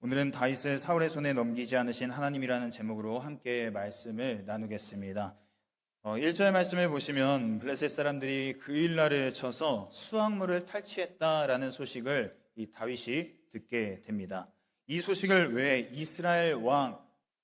오늘은 다윗을 사울의 손에 넘기지 않으신 하나님이라는 제목으로 함께 말씀을 나누겠습니다. 1절 말씀을 보시면 블레셋 사람들이 그 일날을 쳐서 수확물을 탈취했다라는 소식을 이 다윗이 듣게 됩니다. 이 소식을 왜 이스라엘 왕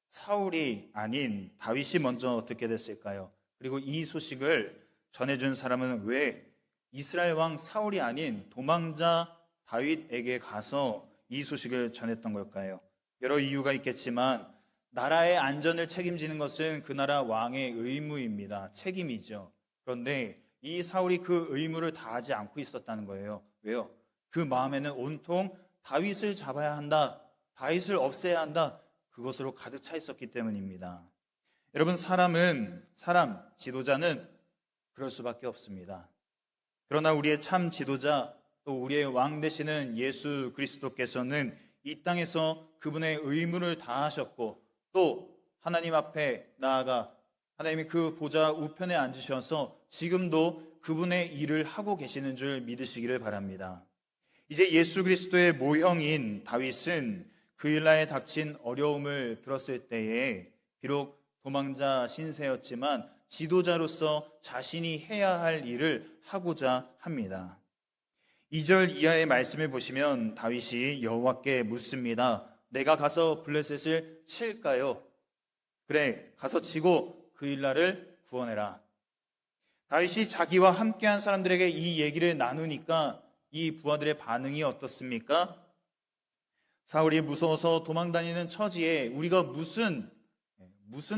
사울이 아닌 다윗이 먼저 듣게 됐을까요? 그리고 이 소식을 전해준 사람은 왜 이스라엘 왕 사울이 아닌 도망자 다윗에게 가서 이 소식을 전했던 걸까요? 여러 이유가 있겠지만 나라의 안전을 책임지는 것은 그 나라 왕의 의무입니다. 책임이죠. 그런데 이 사울이 그 의무를 다하지 않고 있었다는 거예요. 왜요? 그 마음에는 온통 다윗을 잡아야 한다, 다윗을 없애야 한다, 그것으로 가득 차 있었기 때문입니다. 여러분, 지도자는 그럴 수밖에 없습니다. 그러나 우리의 참 지도자, 또 우리의 왕 되시는 예수 그리스도께서는 이 땅에서 그분의 의무를 다하셨고 또 하나님 앞에 나아가 하나님이 그 보좌 우편에 앉으셔서 지금도 그분의 일을 하고 계시는 줄 믿으시기를 바랍니다. 이제 예수 그리스도의 모형인 다윗은 그 일날에 닥친 어려움을 들었을 때에 비록 도망자 신세였지만 지도자로서 자신이 해야 할 일을 하고자 합니다. 2절 이하의 말씀을 보시면 다윗이 여호와께 묻습니다. 내가 가서 블레셋을 칠까요? 그래, 가서 치고 그 일날을 구원해라. 다윗이 자기와 함께한 사람들에게 이 얘기를 나누니까 이 부하들의 반응이 어떻습니까? 사울이 무서워서 도망다니는 처지에 우리가 무슨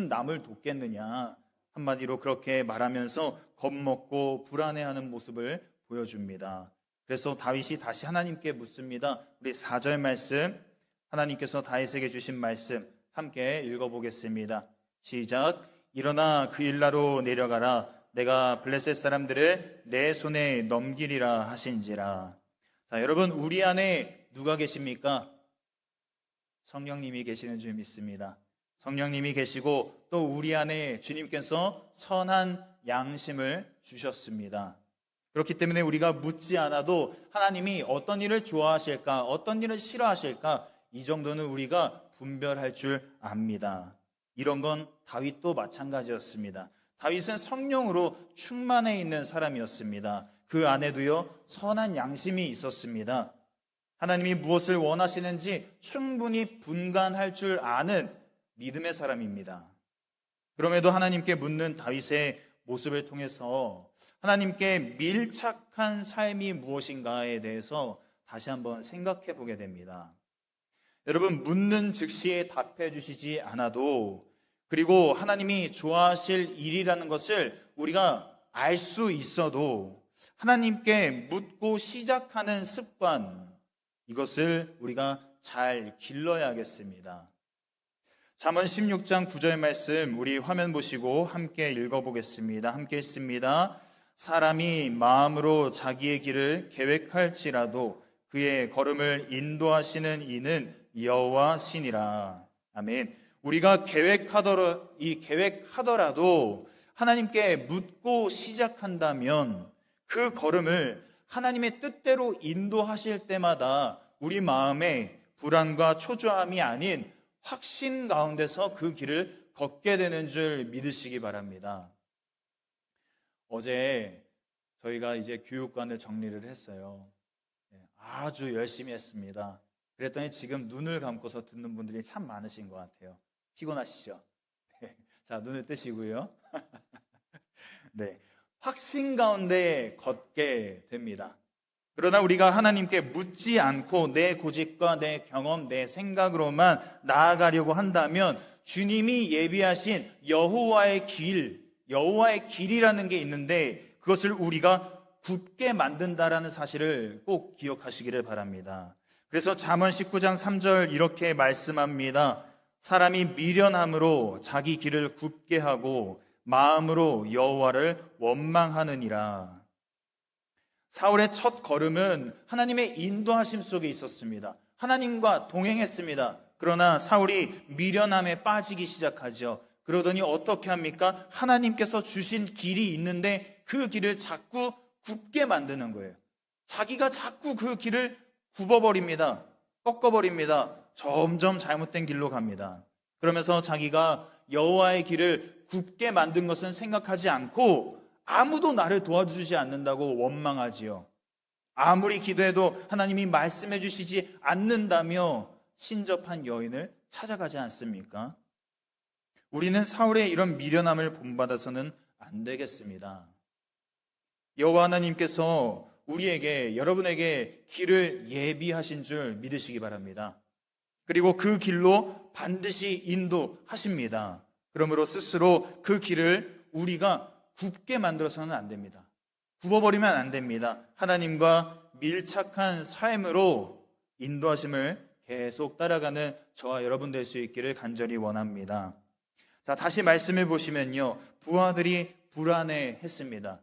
남을 돕겠느냐, 한마디로 그렇게 말하면서 겁먹고 불안해하는 모습을 보여줍니다. 그래서 다윗이 다시 하나님께 묻습니다. 우리 4절 말씀, 하나님께서 다윗에게 주신 말씀 함께 읽어보겠습니다. 시작. 일어나 그 일나로 내려가라. 내가 블레셋 사람들을 내 손에 넘기리라 하신지라. 자, 여러분, 우리 안에 누가 계십니까? 성령님이 계시는 줄 믿습니다. 성령님이 계시고 또 우리 안에 주님께서 선한 양심을 주셨습니다. 그렇기 때문에 우리가 묻지 않아도 하나님이 어떤 일을 좋아하실까, 어떤 일을 싫어하실까, 이 정도는 우리가 분별할 줄 압니다. 이런 건 다윗도 마찬가지였습니다. 다윗은 성령으로 충만해 있는 사람이었습니다. 그 안에도요, 선한 양심이 있었습니다. 하나님이 무엇을 원하시는지 충분히 분간할 줄 아는 믿음의 사람입니다. 그럼에도 하나님께 묻는 다윗의 모습을 통해서 하나님께 밀착한 삶이 무엇인가에 대해서 다시 한번 생각해 보게 됩니다. 여러분, 묻는 즉시에 답해 주시지 않아도, 그리고 하나님이 좋아하실 일이라는 것을 우리가 알 수 있어도 하나님께 묻고 시작하는 습관, 이것을 우리가 잘 길러야겠습니다. 잠언 16장 9절 말씀 우리 화면 보시고 함께 읽어보겠습니다. 함께 읽습니다. 사람이 마음으로 자기의 길을 계획할지라도 그의 걸음을 인도하시는 이는 여호와시니라. 아멘. 우리가 계획하더라도 하나님께 묻고 시작한다면 그 걸음을 하나님의 뜻대로 인도하실 때마다 우리 마음에 불안과 초조함이 아닌 확신 가운데서 그 길을 걷게 되는 줄 믿으시기 바랍니다. 어제 저희가 이제 교육관을 정리를 했어요. 아주 열심히 했습니다. 그랬더니 지금 눈을 감고서 듣는 분들이 참 많으신 것 같아요. 피곤하시죠? 자, 눈을 뜨시고요. 네, 확신 가운데 걷게 됩니다. 그러나 우리가 하나님께 묻지 않고 내 고집과 내 경험, 내 생각으로만 나아가려고 한다면 주님이 예비하신 여호와의 길이라는 게 있는데 그것을 우리가 굳게 만든다라는 사실을 꼭 기억하시기를 바랍니다. 그래서 잠언 19장 3절 이렇게 말씀합니다. 사람이 미련함으로 자기 길을 굳게 하고 마음으로 여호와를 원망하느니라. 사울의 첫 걸음은 하나님의 인도하심 속에 있었습니다. 하나님과 동행했습니다. 그러나 사울이 미련함에 빠지기 시작하죠. 그러더니 어떻게 합니까? 하나님께서 주신 길이 있는데 그 길을 자꾸 굽게 만드는 거예요. 자기가 자꾸 그 길을 굽어버립니다. 꺾어버립니다. 점점 잘못된 길로 갑니다. 그러면서 자기가 여호와의 길을 굽게 만든 것은 생각하지 않고 아무도 나를 도와주지 않는다고 원망하지요. 아무리 기도해도 하나님이 말씀해 주시지 않는다며 신접한 여인을 찾아가지 않습니까? 우리는 사울의 이런 미련함을 본받아서는 안 되겠습니다. 여호와 하나님께서 우리에게, 여러분에게 길을 예비하신 줄 믿으시기 바랍니다. 그리고 그 길로 반드시 인도하십니다. 그러므로 스스로 그 길을 우리가 굽게 만들어서는 안 됩니다. 굽어버리면 안 됩니다. 하나님과 밀착한 삶으로 인도하심을 계속 따라가는 저와 여러분 될 수 있기를 간절히 원합니다. 자, 다시 말씀을 보시면요, 부하들이 불안해했습니다.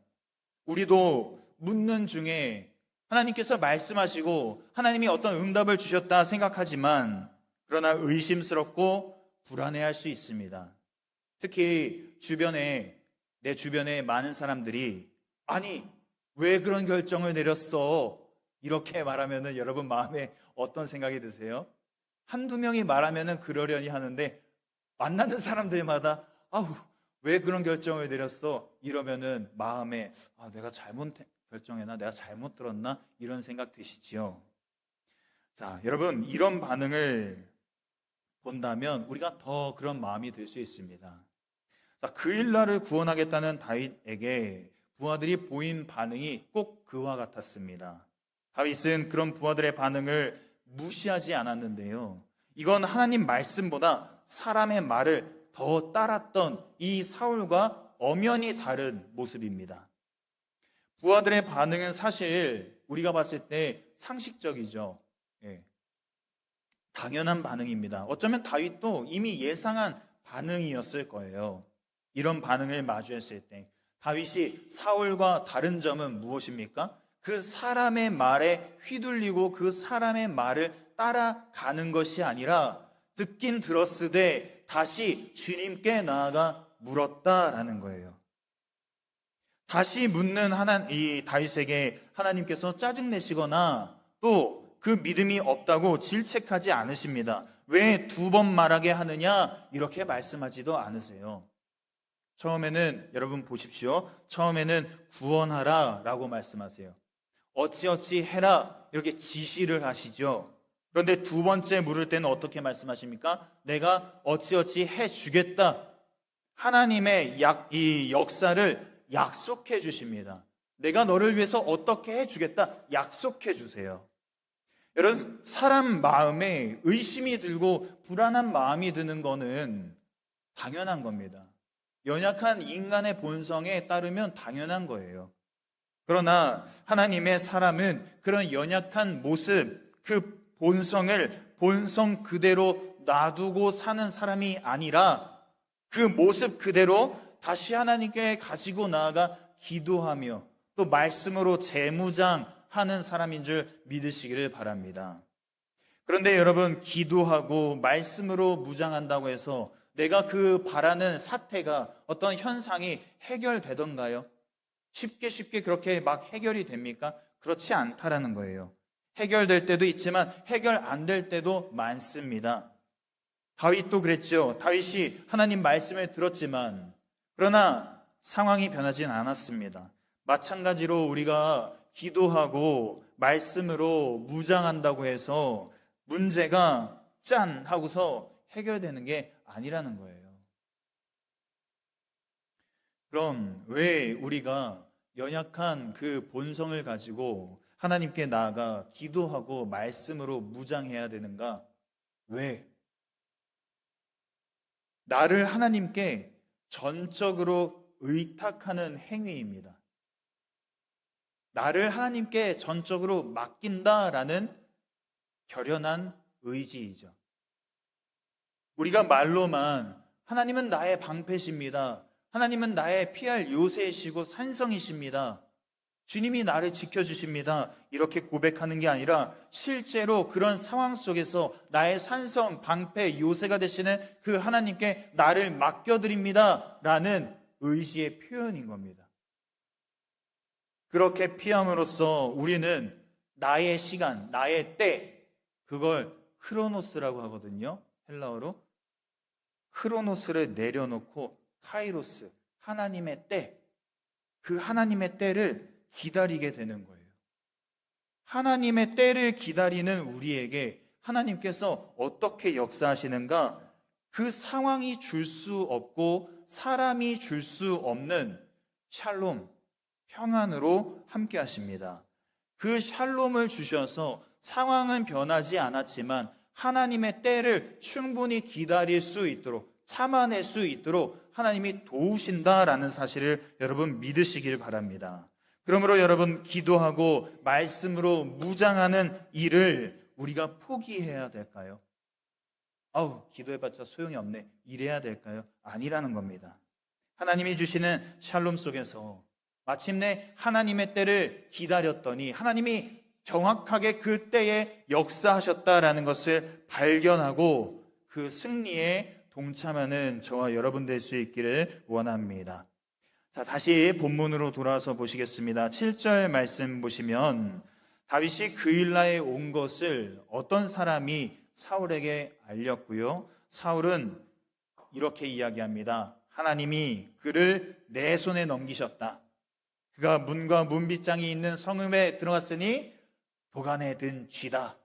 우리도 묻는 중에 하나님께서 말씀하시고 하나님이 어떤 응답을 주셨다 생각하지만 그러나 의심스럽고 불안해할 수 있습니다. 특히 내 주변에 많은 사람들이 아니 왜 그런 결정을 내렸어? 이렇게 말하면은 여러분 마음에 어떤 생각이 드세요? 한두 명이 말하면은 그러려니 하는데 만나는 사람들마다 아우 왜 그런 결정을 내렸어? 이러면은 마음에 내가 잘못 결정했나? 내가 잘못 들었나? 이런 생각 드시지요. 자, 여러분 이런 반응을 본다면 우리가 더 그런 마음이 들 수 있습니다. 자, 그 일날을 구원하겠다는 다윗에게 부하들이 보인 반응이 꼭 그와 같았습니다. 다윗은 그런 부하들의 반응을 무시하지 않았는데요. 이건 하나님 말씀보다 사람의 말을 더 따랐던 이 사울과 엄연히 다른 모습입니다. 부하들의 반응은 사실 우리가 봤을 때 상식적이죠. 당연한 반응입니다. 어쩌면 다윗도 이미 예상한 반응이었을 거예요. 이런 반응을 마주했을 때 다윗이 사울과 다른 점은 무엇입니까? 그 사람의 말에 휘둘리고 그 사람의 말을 따라가는 것이 아니라 듣긴 들었으되 다시 주님께 나아가 물었다라는 거예요. 다시 묻는 이 다윗에게 하나님께서 짜증내시거나 또 그 믿음이 없다고 질책하지 않으십니다. 왜 두 번 말하게 하느냐? 이렇게 말씀하지도 않으세요. 처음에는 여러분 보십시오. 처음에는 구원하라 라고 말씀하세요. 어찌어찌 해라 이렇게 지시를 하시죠. 그런데 두 번째 물을 때는 어떻게 말씀하십니까? 내가 어찌어찌 해주겠다. 하나님의 이 역사를 약속해 주십니다. 내가 너를 위해서 어떻게 해주겠다. 약속해 주세요. 여러분 사람 마음에 의심이 들고 불안한 마음이 드는 거는 당연한 겁니다. 연약한 인간의 본성에 따르면 당연한 거예요. 그러나 하나님의 사람은 그런 연약한 모습, 그 본성을 본성 그대로 놔두고 사는 사람이 아니라 그 모습 그대로 다시 하나님께 가지고 나아가 기도하며 또 말씀으로 재무장하는 사람인 줄 믿으시기를 바랍니다. 그런데 여러분 기도하고 말씀으로 무장한다고 해서 내가 그 바라는 사태가 어떤 현상이 해결되던가요? 쉽게 그렇게 막 해결이 됩니까? 그렇지 않다라는 거예요. 해결될 때도 있지만 해결 안 될 때도 많습니다. 다윗도 그랬죠. 다윗이 하나님 말씀을 들었지만 그러나 상황이 변하진 않았습니다. 마찬가지로 우리가 기도하고 말씀으로 무장한다고 해서 문제가 짠 하고서 해결되는 게 아니라는 거예요. 그럼 왜 우리가 연약한 그 본성을 가지고 하나님께 나아가 기도하고 말씀으로 무장해야 되는가? 왜? 나를 하나님께 전적으로 의탁하는 행위입니다. 나를 하나님께 전적으로 맡긴다라는 결연한 의지이죠. 우리가 말로만 하나님은 나의 방패십니다. 하나님은 나의 피할 요새이시고 산성이십니다. 주님이 나를 지켜주십니다. 이렇게 고백하는 게 아니라 실제로 그런 상황 속에서 나의 산성, 방패, 요새가 되시는 그 하나님께 나를 맡겨드립니다. 라는 의지의 표현인 겁니다. 그렇게 피함으로써 우리는 나의 시간, 나의 때, 그걸 크로노스라고 하거든요. 헬라어로. 크로노스를 내려놓고 카이로스, 하나님의 때, 그 하나님의 때를 기다리게 되는 거예요. 하나님의 때를 기다리는 우리에게 하나님께서 어떻게 역사하시는가? 그 상황이 줄 수 없고 사람이 줄 수 없는 샬롬, 평안으로 함께 하십니다. 그 샬롬을 주셔서 상황은 변하지 않았지만 하나님의 때를 충분히 기다릴 수 있도록, 참아낼 수 있도록 하나님이 도우신다라는 사실을 여러분 믿으시길 바랍니다. 그러므로 여러분, 기도하고 말씀으로 무장하는 일을 우리가 포기해야 될까요? 기도해봤자 소용이 없네, 이래야 될까요? 아니라는 겁니다. 하나님이 주시는 샬롬 속에서 마침내 하나님의 때를 기다렸더니 하나님이 정확하게 그 때에 역사하셨다라는 것을 발견하고 그 승리에 동참하는 저와 여러분 될 수 있기를 원합니다. 자, 다시 본문으로 돌아와서 보시겠습니다. 7절 말씀 보시면 다윗이 그일라에 온 것을 어떤 사람이 사울에게 알렸고요. 사울은 이렇게 이야기합니다. 하나님이 그를 내 손에 넘기셨다. 그가 문과 문빗장이 있는 성읍에 들어갔으니 도간에 든 쥐다.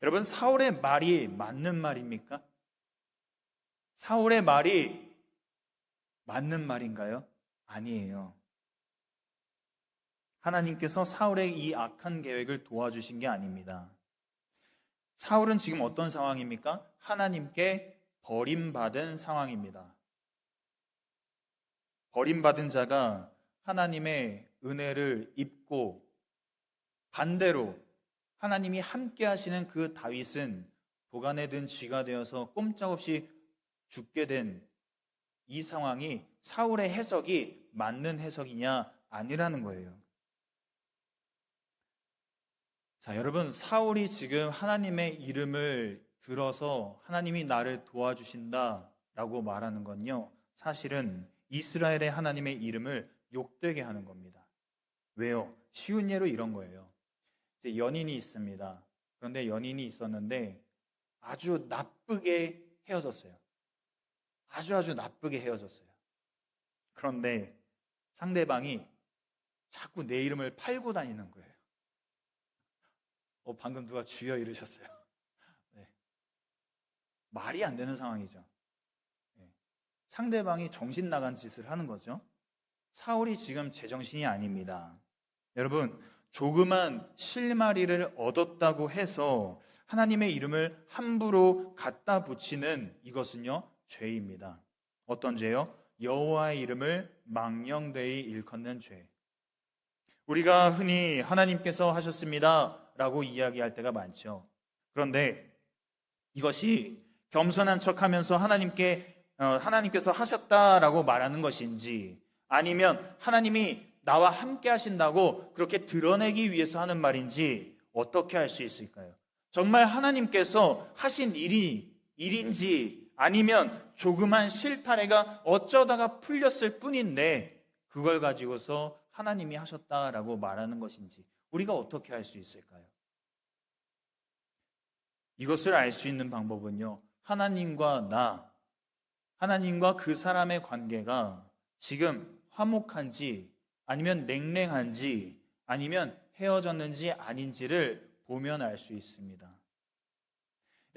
여러분, 사울의 말이 맞는 말입니까? 사울의 말이 맞는 말인가요? 아니에요. 하나님께서 사울의 이 악한 계획을 도와주신 게 아닙니다. 사울은 지금 어떤 상황입니까? 하나님께 버림받은 상황입니다. 버림받은 자가 하나님의 은혜를 입고 반대로 하나님이 함께 하시는 그 다윗은 도간에 든 쥐가 되어서 꼼짝없이 죽게 된 이 상황이 사울의 해석이 맞는 해석이냐? 아니라는 거예요. 자, 여러분, 사울이 지금 하나님의 이름을 들어서 하나님이 나를 도와주신다라고 말하는 건요, 사실은 이스라엘의 하나님의 이름을 욕되게 하는 겁니다. 왜요? 쉬운 예로 이런 거예요. 이제 연인이 있습니다. 그런데 연인이 있었는데 아주 나쁘게 헤어졌어요. 아주 나쁘게 헤어졌어요. 그런데 상대방이 자꾸 내 이름을 팔고 다니는 거예요. 방금 누가 주여 이러셨어요. 네. 말이 안 되는 상황이죠. 네. 상대방이 정신 나간 짓을 하는 거죠. 사울이 지금 제정신이 아닙니다. 여러분, 조그만 실마리를 얻었다고 해서 하나님의 이름을 함부로 갖다 붙이는 이것은요, 죄입니다. 어떤 죄요? 여호와의 이름을 망령되이 일컫는 죄. 우리가 흔히 하나님께서 하셨습니다 라고 이야기할 때가 많죠. 그런데 이것이 겸손한 척하면서 하나님께서 하셨다라고 말하는 것인지, 아니면 하나님이 나와 함께 하신다고 그렇게 드러내기 위해서 하는 말인지 어떻게 알 수 있을까요? 정말 하나님께서 하신 일인지, 아니면 조그만 실타래가 어쩌다가 풀렸을 뿐인데 그걸 가지고서 하나님이 하셨다라고 말하는 것인지 우리가 어떻게 알 수 있을까요? 이것을 알 수 있는 방법은요, 하나님과 그 사람의 관계가 지금 화목한지, 아니면 냉랭한지, 아니면 헤어졌는지 아닌지를 보면 알 수 있습니다.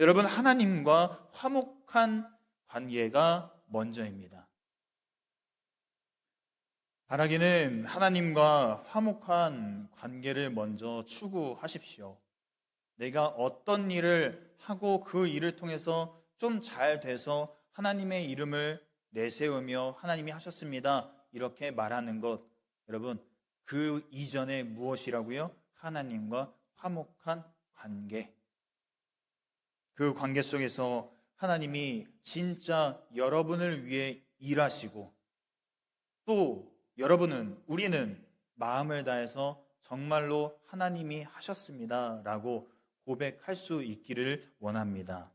여러분, 하나님과 화목한 관계가 먼저입니다. 바라기는 하나님과 화목한 관계를 먼저 추구하십시오. 내가 어떤 일을 하고 그 일을 통해서 좀 잘 돼서 하나님의 이름을 내세우며 하나님이 하셨습니다 이렇게 말하는 것, 여러분, 그 이전에 무엇이라고요? 하나님과 화목한 관계. 그 관계 속에서 하나님이 진짜 여러분을 위해 일하시고, 또 우리는 마음을 다해서 정말로 하나님이 하셨습니다 라고 고백할 수 있기를 원합니다.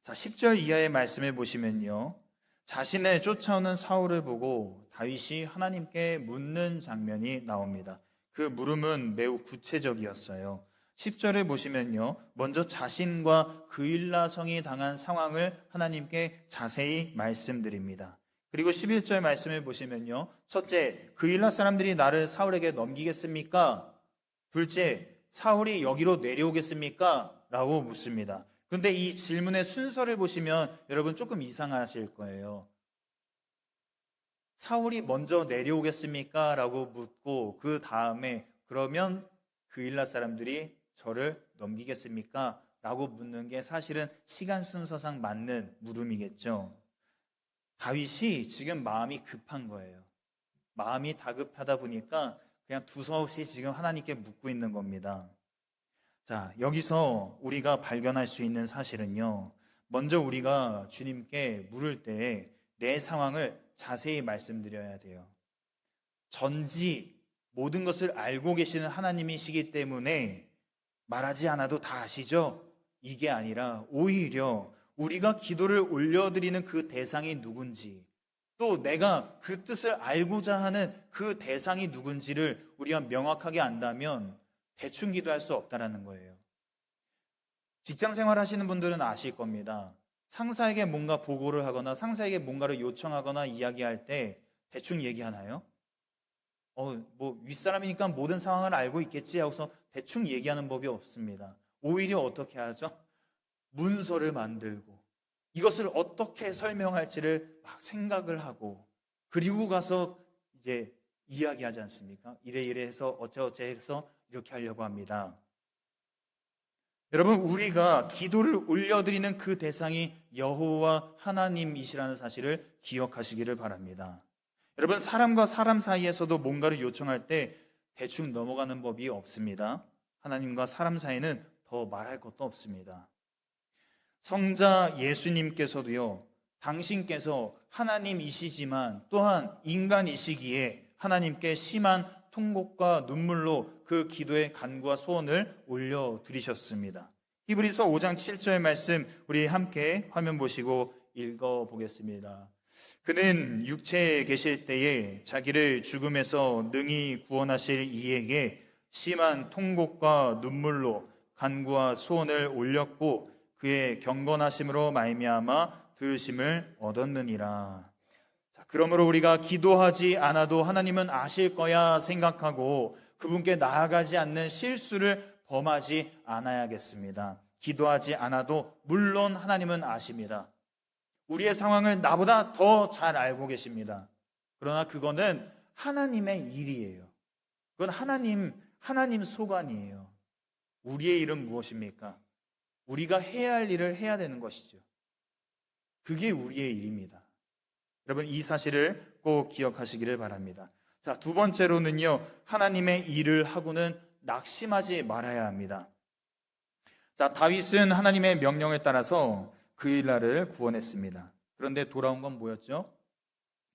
자, 10절 이하의 말씀을 보시면요, 자신을 쫓아오는 사울을 보고 다윗이 하나님께 묻는 장면이 나옵니다. 그 물음은 매우 구체적이었어요. 10절을 보시면요, 먼저 자신과 그일라 성이 당한 상황을 하나님께 자세히 말씀드립니다. 그리고 11절 말씀을 보시면요, 첫째, 그일라 사람들이 나를 사울에게 넘기겠습니까? 둘째, 사울이 여기로 내려오겠습니까? 라고 묻습니다. 그런데 이 질문의 순서를 보시면 여러분 조금 이상하실 거예요. 사울이 먼저 내려오겠습니까? 라고 묻고 그 다음에 그러면 그일라 사람들이 저를 넘기겠습니까? 라고 묻는 게 사실은 시간 순서상 맞는 물음이겠죠. 다윗이 지금 마음이 급한 거예요. 마음이 다급하다 보니까 그냥 두서없이 지금 하나님께 묻고 있는 겁니다. 자, 여기서 우리가 발견할 수 있는 사실은요, 먼저 우리가 주님께 물을 때 내 상황을 자세히 말씀드려야 돼요. 전지 모든 것을 알고 계시는 하나님이시기 때문에 말하지 않아도 다 아시죠? 이게 아니라 오히려 우리가 기도를 올려드리는 그 대상이 누군지, 또 내가 그 뜻을 알고자 하는 그 대상이 누군지를 우리가 명확하게 안다면 대충 기도할 수 없다는 거예요. 직장 생활 하시는 분들은 아실 겁니다. 상사에게 뭔가 보고를 하거나 상사에게 뭔가를 요청하거나 이야기할 때 대충 얘기하나요? 뭐 윗사람이니까 모든 상황을 알고 있겠지 하고서 대충 얘기하는 법이 없습니다. 오히려 어떻게 하죠? 문서를 만들고 이것을 어떻게 설명할지를 막 생각을 하고 그리고 가서 이제 이야기하지 않습니까? 이래 해서 어쩌어쩌 해서 이렇게 하려고 합니다. 여러분, 우리가 기도를 올려드리는 그 대상이 여호와 하나님이시라는 사실을 기억하시기를 바랍니다. 여러분, 사람과 사람 사이에서도 뭔가를 요청할 때 대충 넘어가는 법이 없습니다. 하나님과 사람 사이는 더 말할 것도 없습니다. 성자 예수님께서도요, 당신께서 하나님이시지만 또한 인간이시기에 하나님께 심한 통곡과 눈물로 그 기도의 간구와 소원을 올려드리셨습니다. 히브리서 5장 7절 말씀 우리 함께 화면 보시고 읽어보겠습니다. 그는 육체에 계실 때에 자기를 죽음에서 능히 구원하실 이에게 심한 통곡과 눈물로 간구와 소원을 올렸고 그의 경건하심으로 말미암아 들으심을 얻었느니라. 그러므로 우리가 기도하지 않아도 하나님은 아실 거야 생각하고 그분께 나아가지 않는 실수를 범하지 않아야겠습니다. 기도하지 않아도 물론 하나님은 아십니다. 우리의 상황을 나보다 더 잘 알고 계십니다. 그러나 그거는 하나님의 일이에요. 그건 하나님 소관이에요. 우리의 일은 무엇입니까? 우리가 해야 할 일을 해야 되는 것이죠. 그게 우리의 일입니다. 여러분, 이 사실을 꼭 기억하시기를 바랍니다. 자, 두 번째로는요, 하나님의 일을 하고는 낙심하지 말아야 합니다. 자, 다윗은 하나님의 명령을 따라서 그일라를 구원했습니다. 그런데 돌아온 건 뭐였죠?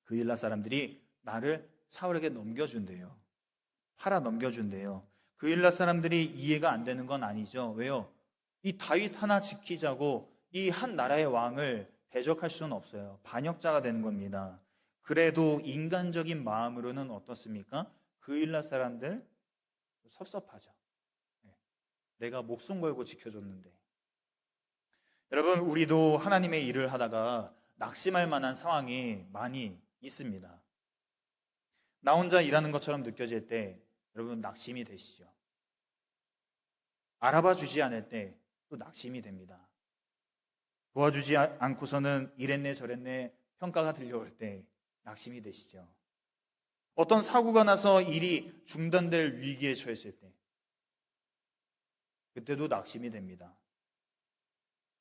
그일라 사람들이 나를 사울에게 넘겨준대요. 팔아 넘겨준대요. 그일라 사람들이 이해가 안 되는 건 아니죠. 왜요? 이 다윗 하나 지키자고 이 한 나라의 왕을 대적할 수는 없어요. 반역자가 되는 겁니다. 그래도 인간적인 마음으로는 어떻습니까? 그일라 사람들 섭섭하죠. 내가 목숨 걸고 지켜줬는데. 여러분, 우리도 하나님의 일을 하다가 낙심할 만한 상황이 많이 있습니다. 나 혼자 일하는 것처럼 느껴질 때 여러분 낙심이 되시죠. 알아봐 주지 않을 때 또 낙심이 됩니다. 도와주지 않고서는 이랬네 저랬네 평가가 들려올 때 낙심이 되시죠. 어떤 사고가 나서 일이 중단될 위기에 처했을 때 그때도 낙심이 됩니다.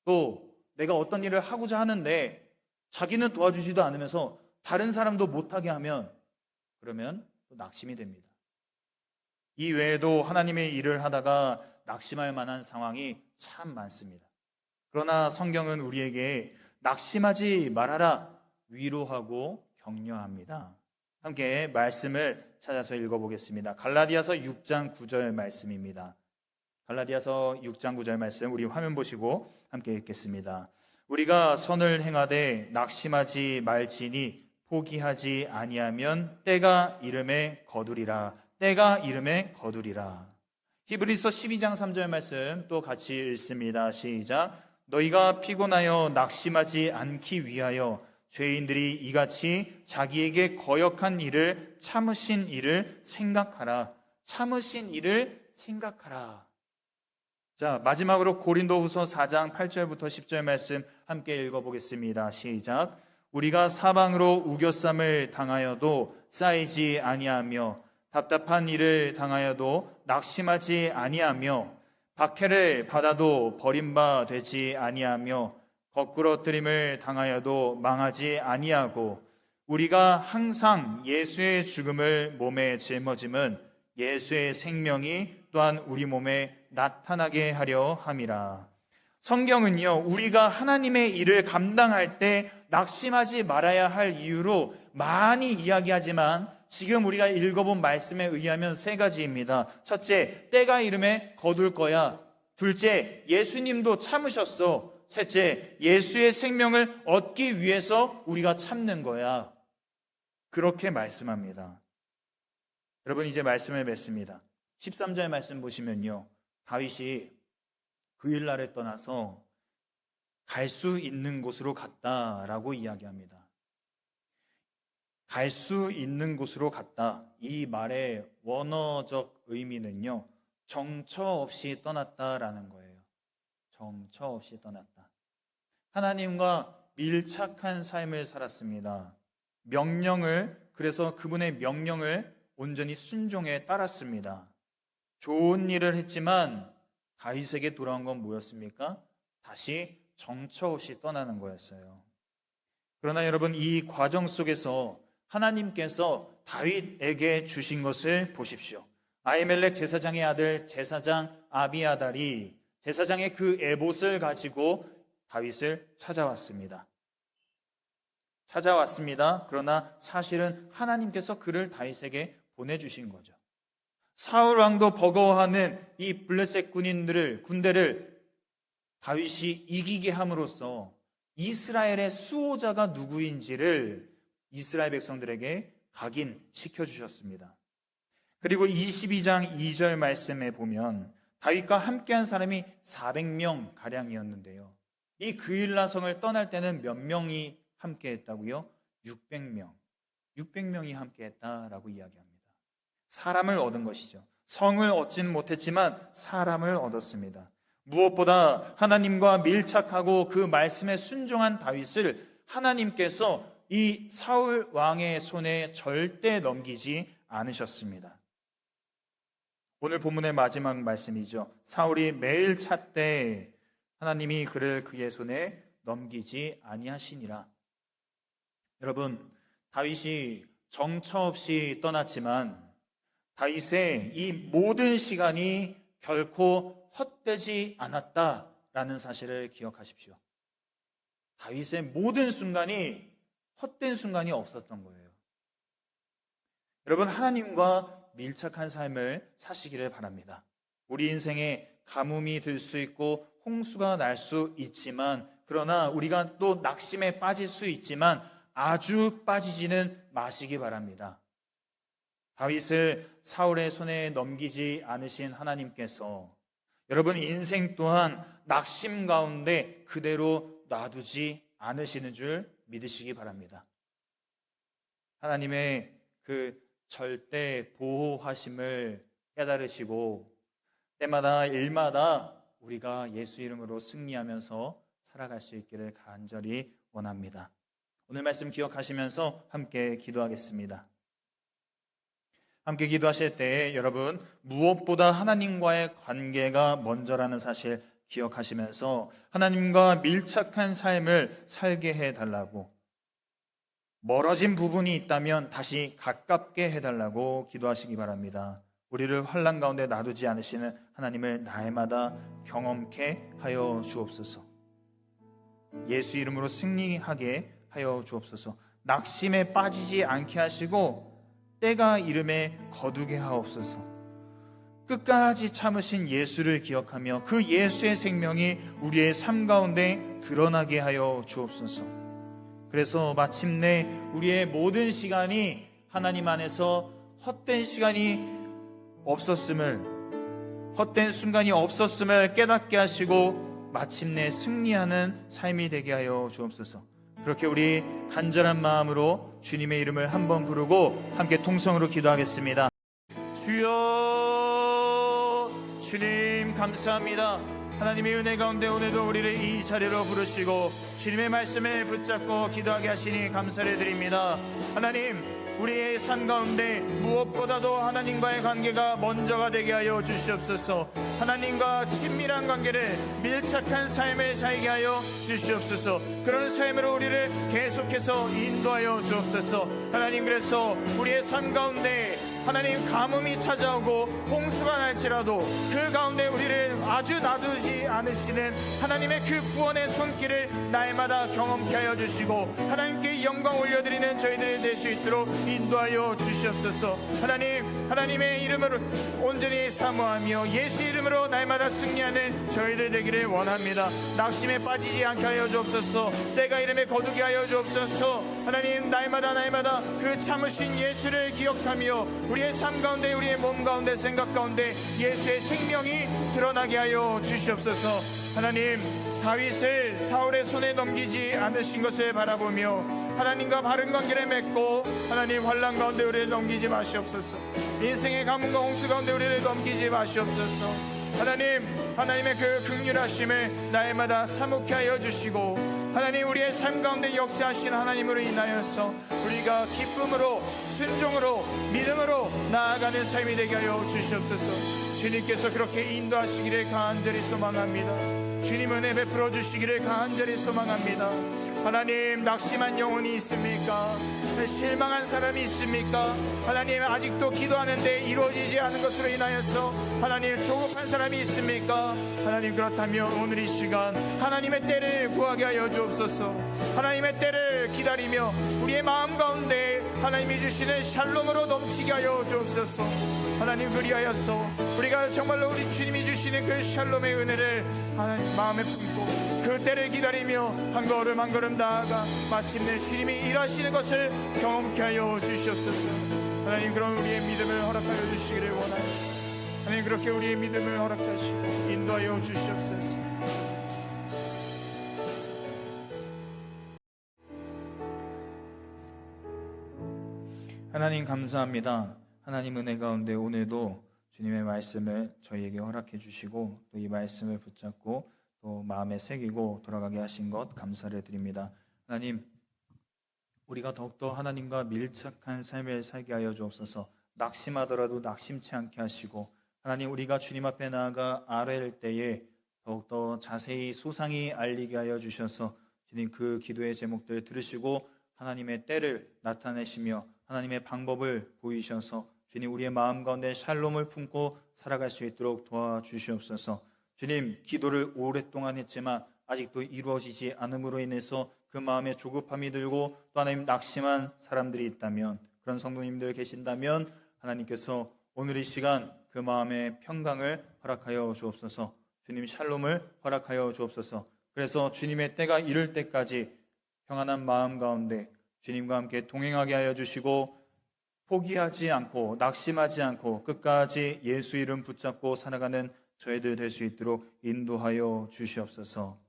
또 내가 어떤 일을 하고자 하는데 자기는 도와주지도 않으면서 다른 사람도 못하게 하면 그러면 또 낙심이 됩니다. 이 외에도 하나님의 일을 하다가 낙심할 만한 상황이 참 많습니다. 그러나 성경은 우리에게 낙심하지 말아라 위로하고 격려합니다. 함께 말씀을 찾아서 읽어보겠습니다. 갈라디아서 6장 9절 말씀입니다. 갈라디아서 6장 9절 말씀 우리 화면 보시고 함께 읽겠습니다. 우리가 선을 행하되 낙심하지 말지니 포기하지 아니하면 때가 이름에 거두리라. 때가 이름에 거두리라. 히브리서 12장 3절 말씀 또 같이 읽습니다. 시작. 너희가 피곤하여 낙심하지 않기 위하여 죄인들이 이같이 자기에게 거역한 일을 참으신 일을 생각하라. 참으신 일을 생각하라. 자, 마지막으로 고린도후서 4장 8절부터 10절 말씀 함께 읽어보겠습니다. 시작. 우리가 사방으로 우겨쌈을 당하여도 쌓이지 아니하며 답답한 일을 당하여도 낙심하지 아니하며 박해를 받아도 버림바 되지 아니하며 거꾸러뜨림을 당하여도 망하지 아니하고 우리가 항상 예수의 죽음을 몸에 짊어짐은 예수의 생명이 또한 우리 몸에 나타나게 하려 함이라. 성경은요, 우리가 하나님의 일을 감당할 때 낙심하지 말아야 할 이유로 많이 이야기하지만 지금 우리가 읽어본 말씀에 의하면 세 가지입니다. 첫째, 때가 이름에 거둘 거야. 둘째, 예수님도 참으셨어. 셋째, 예수의 생명을 얻기 위해서 우리가 참는 거야. 그렇게 말씀합니다. 여러분, 이제 말씀을 맺습니다. 13절 말씀 보시면요, 다윗이 그 일날에 떠나서 갈 수 있는 곳으로 갔다라고 이야기합니다. 갈 수 있는 곳으로 갔다. 이 말의 원어적 의미는요, 정처 없이 떠났다라는 거예요. 정처 없이 떠났다. 하나님과 밀착한 삶을 살았습니다. 그래서 그분의 명령을 온전히 순종해 따랐습니다. 좋은 일을 했지만 다윗에게 돌아온 건 뭐였습니까? 다시 정처 없이 떠나는 거였어요. 그러나 여러분, 이 과정 속에서 하나님께서 다윗에게 주신 것을 보십시오. 아히멜렉 제사장의 아들 제사장 아비아달이 제사장의 그 에봇을 가지고 다윗을 찾아왔습니다. 그러나 사실은 하나님께서 그를 다윗에게 보내주신 거죠. 사울 왕도 버거워하는 이 블레셋 군대를 다윗이 이기게 함으로써 이스라엘의 수호자가 누구인지를 이스라엘 백성들에게 각인시켜주셨습니다. 그리고 22장 2절 말씀에 보면 다윗과 함께한 사람이 400명 가량이었는데요. 이 그일라성을 떠날 때는 몇 명이 함께했다고요? 600명이 함께했다라고 이야기합니다. 사람을 얻은 것이죠. 성을 얻지는 못했지만 사람을 얻었습니다. 무엇보다 하나님과 밀착하고 그 말씀에 순종한 다윗을 하나님께서 이 사울 왕의 손에 절대 넘기지 않으셨습니다. 오늘 본문의 마지막 말씀이죠. 사울이 매일 찾되 하나님이 그를 그의 손에 넘기지 아니하시니라. 여러분, 다윗이 정처 없이 떠났지만 다윗의 이 모든 시간이 결코 헛되지 않았다라는 사실을 기억하십시오. 다윗의 모든 순간이 헛된 순간이 없었던 거예요. 여러분, 하나님과 밀착한 삶을 사시기를 바랍니다. 우리 인생에 가뭄이 들 수 있고 홍수가 날 수 있지만, 그러나 우리가 또 낙심에 빠질 수 있지만 아주 빠지지는 마시기 바랍니다. 다윗을 사울의 손에 넘기지 않으신 하나님께서 여러분 인생 또한 낙심 가운데 그대로 놔두지 않으시는 줄 믿으시기 바랍니다. 하나님의 그 절대 보호하심을 깨달으시고 때마다 일마다 우리가 예수 이름으로 승리하면서 살아갈 수 있기를 간절히 원합니다. 오늘 말씀 기억하시면서 함께 기도하겠습니다. 함께 기도하실 때 여러분 무엇보다 하나님과의 관계가 먼저라는 사실 기억하시면서 하나님과 밀착한 삶을 살게 해달라고, 멀어진 부분이 있다면 다시 가깝게 해달라고 기도하시기 바랍니다. 우리를 환난 가운데 놔두지 않으시는 하나님을 날마다 경험케 하여 주옵소서. 예수 이름으로 승리하게 하여 주옵소서. 낙심에 빠지지 않게 하시고 때가 이름에 거두게 하옵소서. 끝까지 참으신 예수를 기억하며 그 예수의 생명이 우리의 삶 가운데 드러나게 하여 주옵소서. 그래서 마침내 우리의 모든 시간이 하나님 안에서 헛된 시간이 없었음을, 헛된 순간이 없었음을 깨닫게 하시고 마침내 승리하는 삶이 되게 하여 주옵소서. 그렇게 우리 간절한 마음으로 주님의 이름을 한번 부르고 함께 통성으로 기도하겠습니다. 주여, 주님 감사합니다. 하나님의 은혜 가운데 오늘도 우리를 이 자리로 부르시고 주님의 말씀을 붙잡고 기도하게 하시니 감사를 드립니다. 하나님, 우리의 삶 가운데 무엇보다도 하나님과의 관계가 먼저가 되게 하여 주시옵소서. 하나님과 친밀한 관계를, 밀착한 삶을 살게 하여 주시옵소서. 그런 삶으로 우리를 계속해서 인도하여 주옵소서. 하나님, 그래서 우리의 삶 가운데 하나님 가뭄이 찾아오고 홍수가 날지라도 그 가운데 우리를 아주 놔두지 않으시는 하나님의 그 구원의 손길을 날마다 경험케 하여 주시고 하나님께 영광 올려드리는 저희들이 될 수 있도록 인도하여 주시옵소서. 하나님, 하나님의 이름으로 온전히 사모하며 예수 이름으로 날마다 승리하는 저희들 되기를 원합니다. 낙심에 빠지지 않게 하여 주옵소서. 때가 이름에 거두게 하여 주옵소서. 하나님, 날마다 그 참으신 예수를 기억하며 우리의 삶 가운데, 우리의 몸 가운데, 생각 가운데 예수의 생명이 드러나게 하여 주시옵소서. 하나님, 다윗을 사울의 손에 넘기지 않으신 것을 바라보며 하나님과 바른 관계를 맺고 하나님 환난 가운데 우리를 넘기지 마시옵소서. 인생의 가뭄과 홍수 가운데 우리를 넘기지 마시옵소서. 하나님, 하나님의 그 긍휼하심을 날마다 사모케 하여 주시고 하나님, 우리의 삶 가운데 역사하신 하나님으로 인하여서 우리가 기쁨으로, 순종으로, 믿음으로 나아가는 삶이 되게 하여 주시옵소서. 주님께서 그렇게 인도하시기를 간절히 소망합니다. 주님 은혜 베풀어 주시기를 간절히 소망합니다. 하나님, 낙심한 영혼이 있습니까? 실망한 사람이 있습니까? 하나님, 아직도 기도하는데 이루어지지 않은 것으로 인하여서 하나님 조급한 사람이 있습니까? 하나님, 그렇다면 오늘 이 시간 하나님의 때를 구하게 하여 주옵소서. 하나님의 때를 기다리며 우리의 마음 가운데 하나님이 주시는 샬롬으로 넘치게 하여 주옵소서. 하나님, 그리하여서 우리가 정말로 우리 주님이 주시는 그 샬롬의 은혜를 하나님 마음에 품고 그 때를 기다리며 한 걸음 한 걸음 나아가 마침내 주님이 일하시는 것을 경험케 하여 주시옵소서. 하나님, 그런 우리의 믿음을 허락하여 주시기를 원하여 하나님, 그렇게 우리의 믿음을 허락하시고 인도하여 주시옵소서. 하나님, 감사합니다. 하나님 은혜 가운데 오늘도 주님의 말씀을 저희에게 허락해 주시고 또 이 말씀을 붙잡고 또 마음에 새기고 돌아가게 하신 것 감사를 드립니다. 하나님, 우리가 더욱더 하나님과 밀착한 삶을 살게 하여 주옵소서. 낙심하더라도 낙심치 않게 하시고 하나님, 우리가 주님 앞에 나아가 아뢰일 때에 더욱더 자세히 소상히 알리게 하여 주셔서 주님 그 기도의 제목들 들으시고 하나님의 때를 나타내시며 하나님의 방법을 보이셔서 주님 우리의 마음 가운데 샬롬을 품고 살아갈 수 있도록 도와주시옵소서. 주님, 기도를 오랫동안 했지만 아직도 이루어지지 않음으로 인해서 그 마음에 조급함이 들고 또 하나님 낙심한 사람들이 있다면, 그런 성도님들 계신다면 하나님께서 오늘 이 시간 그 마음의 평강을 허락하여 주옵소서. 주님 샬롬을 허락하여 주옵소서. 그래서 주님의 때가 이를 때까지 평안한 마음 가운데 주님과 함께 동행하게 하여 주시고 포기하지 않고 낙심하지 않고 끝까지 예수 이름 붙잡고 살아가는 저희들 될 수 있도록 인도하여 주시옵소서.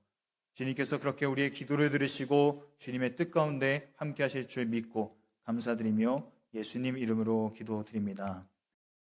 주님께서 그렇게 우리의 기도를 들으시고 주님의 뜻 가운데 함께 하실 줄 믿고 감사드리며 예수님 이름으로 기도드립니다.